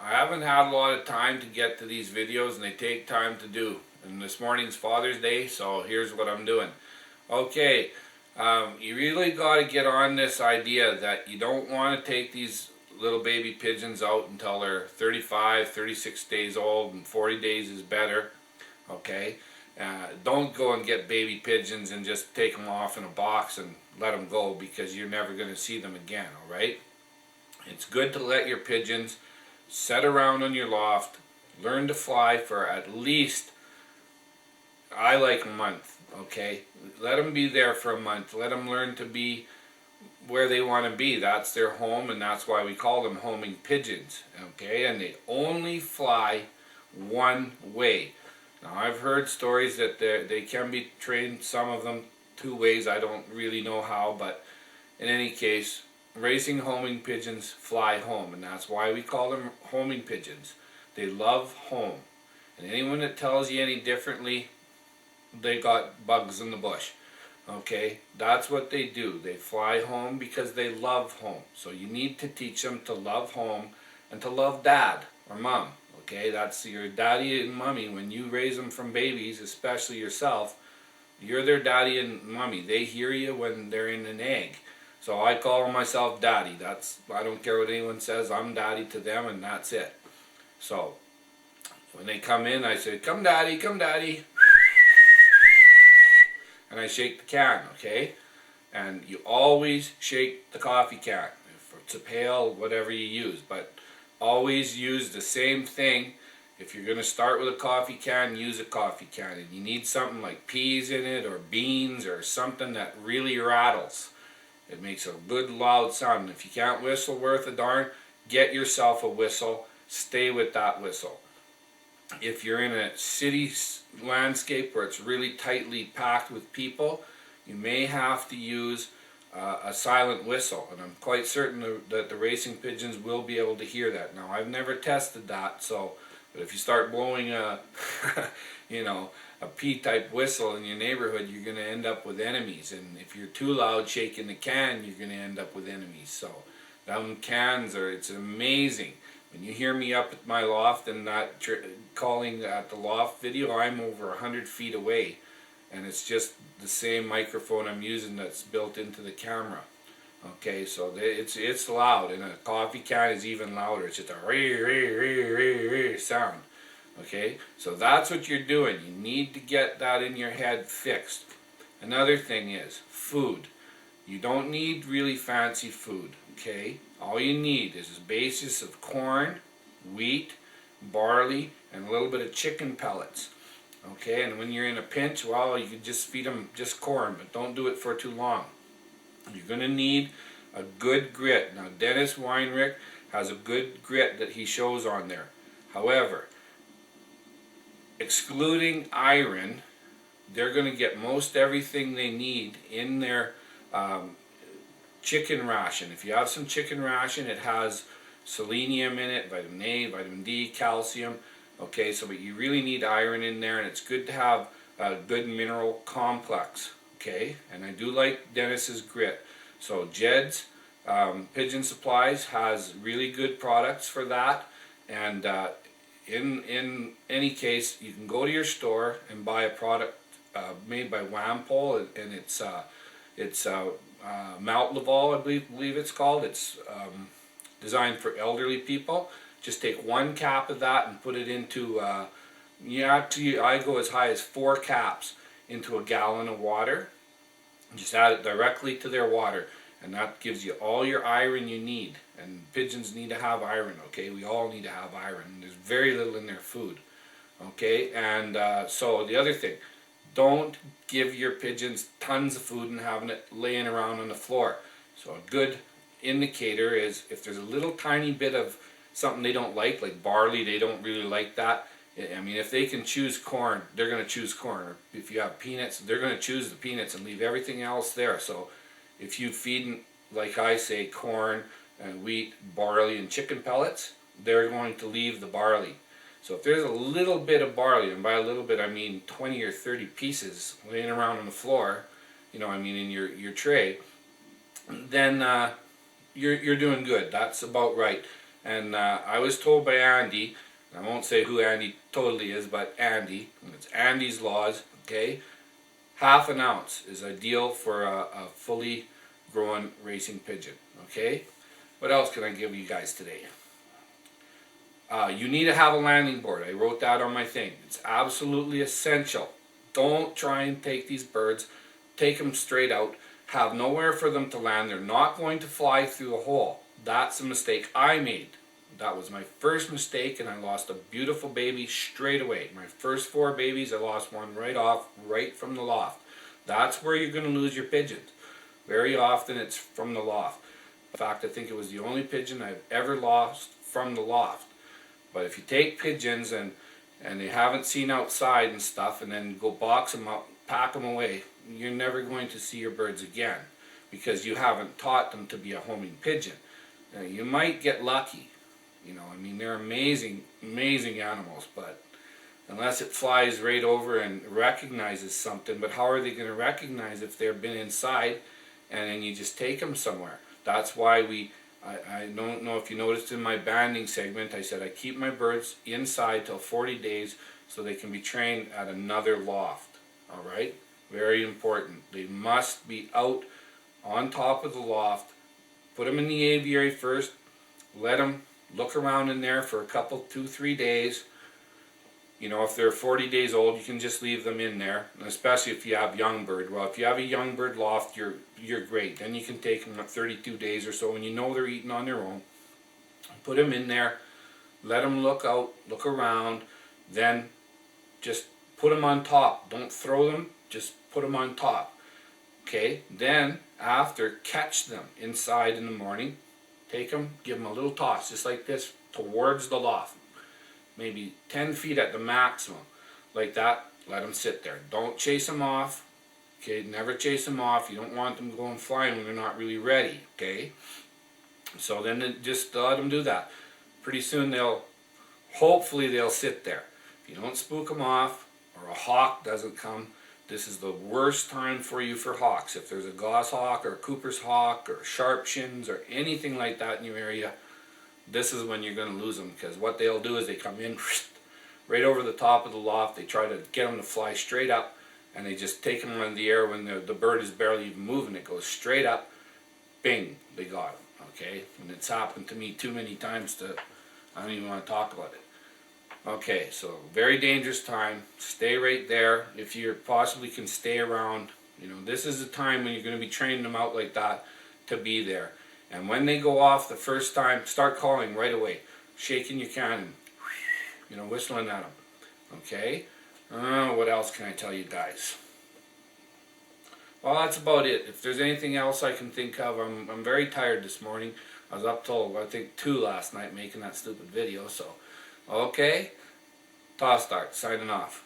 I haven't had a lot of time to get to these videos, and they take time to do. And this morning's Father's Day, so here's what I'm doing. Okay, you really got to get on this idea that you don't want to take these little baby pigeons out until they're 35, 36 days old, and 40 days is better. Okay, don't go and get baby pigeons and just take them off in a box and let them go, because you're never going to see them again. All right, it's good to let your pigeons set around on your loft, learn to fly for at least, I like a month. Okay, let them be there for a month. Let them learn to be where they want to be. That's their home, and that's why we call them homing pigeons. Okay, and they only fly one way. Now, I've heard stories that they can be trained, some of them, two ways. I don't really know how, but in any case, racing homing pigeons fly home, and that's why we call them homing pigeons. They love home, and anyone that tells you any differently, they got bugs in the bush. Okay, that's what they do. They fly home because they love home. So you need to teach them to love home and to love dad or mom. Okay, that's your daddy and mommy. When you raise them from babies, especially yourself, you're their daddy and mommy. They hear you when they're in an egg. So I call myself daddy. I don't care what anyone says, I'm daddy to them, and that's it. So when they come in, I say, come daddy, come daddy. And I shake the can, okay? And you always shake the coffee can. If it's a pail, whatever you use, but always use the same thing. If you're going to start with a coffee can, use a coffee can. And you need something like peas in it, or beans, or something that really rattles. It makes a good loud sound. If you can't whistle worth a darn, get yourself a whistle. Stay with that whistle. If you're in a city landscape where it's really tightly packed with people, you may have to use a silent whistle, and I'm quite certain that the racing pigeons will be able to hear that. Now, I've never tested that, but if you start blowing a a P-type whistle in your neighborhood, you're going to end up with enemies. And if you're too loud shaking the can, you're going to end up with enemies. So them cans it's amazing. When you hear me up at my loft and that calling at the loft video, I'm over 100 feet away. And it's just the same microphone I'm using that's built into the camera. Okay, so it's loud, and a coffee can is even louder. It's just a ree sound. Okay, so that's what you're doing. You need to get that in your head fixed. Another thing is food. You don't need really fancy food. Okay, all you need is a basis of corn, wheat, barley, and a little bit of chicken pellets. Okay, and when you're in a pinch, well, you can just feed them just corn, but don't do it for too long. You're going to need a good grit. Now, Dennis Weinrich has a good grit that he shows on there. However, excluding iron, they're going to get most everything they need in their chicken ration. If you have some chicken ration, it has selenium in it, vitamin A, vitamin D, calcium. Okay, so but you really need iron in there, and it's good to have a good mineral complex. Okay, and I do like Dennis's grit. So Jed's Pigeon Supplies has really good products for that, and in any case, you can go to your store and buy a product made by Wampole, and it's Mount Laval, I believe it's called. It's designed for elderly people. Just take one cap of that and put it into, I go as high as 4 caps into a gallon of water. Just add it directly to their water, and that gives you all your iron you need. And pigeons need to have iron, okay? We all need to have iron. There's very little in their food, okay? And so the other thing, don't give your pigeons tons of food and having it laying around on the floor. So a good indicator is if there's a little tiny bit of something they don't like barley, they don't really like that. I mean, if they can choose corn, they're going to choose corn. Or if you have peanuts, they're going to choose the peanuts and leave everything else there. So if you feed, like I say, corn and wheat, barley, and chicken pellets, they're going to leave the barley. So if there's a little bit of barley, and by a little bit I mean 20 or 30 pieces laying around on the floor, in your tray, then you're doing good. That's about right. And I was told by Andy, I won't say who Andy totally is, but Andy, and it's Andy's laws, okay? Half an ounce is ideal for a fully grown racing pigeon, okay? What else can I give you guys today? You need to have a landing board. I wrote that on my thing. It's absolutely essential. Don't try and take these birds, take them straight out, have nowhere for them to land. They're not going to fly through a hole. That's a mistake I made. That was my first mistake, and I lost a beautiful baby straight away. My first 4 babies, I lost one right off, right from the loft. That's where you're going to lose your pigeons. Very often it's from the loft. In fact, I think it was the only pigeon I've ever lost from the loft. But if you take pigeons and they haven't seen outside and stuff, and then go box them up, pack them away, you're never going to see your birds again, because you haven't taught them to be a homing pigeon. Now, you might get lucky. You know, I mean, they're amazing, amazing animals, but unless it flies right over and recognizes something, but how are they going to recognize if they've been inside and then you just take them somewhere? That's why I don't know if you noticed in my banding segment, I said I keep my birds inside till 40 days so they can be trained at another loft. Alright? Very important. They must be out on top of the loft. Put them in the aviary first. Let them look around in there for a couple, 2-3 days. You know, if they're 40 days old, you can just leave them in there, and especially if you have young bird. Well, if you have a young bird loft, you're great. Then you can take them at 32 days or so when you know they're eating on their own. Put them in there, let them look out, look around, then just put them on top. Don't throw them, just put them on top. Okay, then after, catch them inside in the morning. Take them, give them a little toss, just like this, towards the loft. Maybe 10 feet at the maximum. Like that, let them sit there. Don't chase them off. Okay, never chase them off. You don't want them going flying when they're not really ready. Okay? So then just let them do that. Pretty soon hopefully they'll sit there. If you don't spook them off, or a hawk doesn't come, this is the worst time for you for hawks. If there's a goshawk or a Cooper's hawk or sharp shins or anything like that in your area, this is when you're going to lose them, because what they'll do is they come in right over the top of the loft. They try to get them to fly straight up, and they just take them in the air when the bird is barely even moving. It goes straight up, bing, they got them. Okay, and it's happened to me too many times I don't even want to talk about it. Okay, so very dangerous time. Stay right there. If you possibly can stay around, you know, this is the time when you're going to be training them out like that to be there. And when they go off the first time, start calling right away, shaking your cannon, you know, whistling at them. Okay? What else can I tell you guys? Well, that's about it. If there's anything else I can think of, I'm very tired this morning. I was up till, I think, 2 last night making that stupid video, so. Okay? Toss Start, signing off.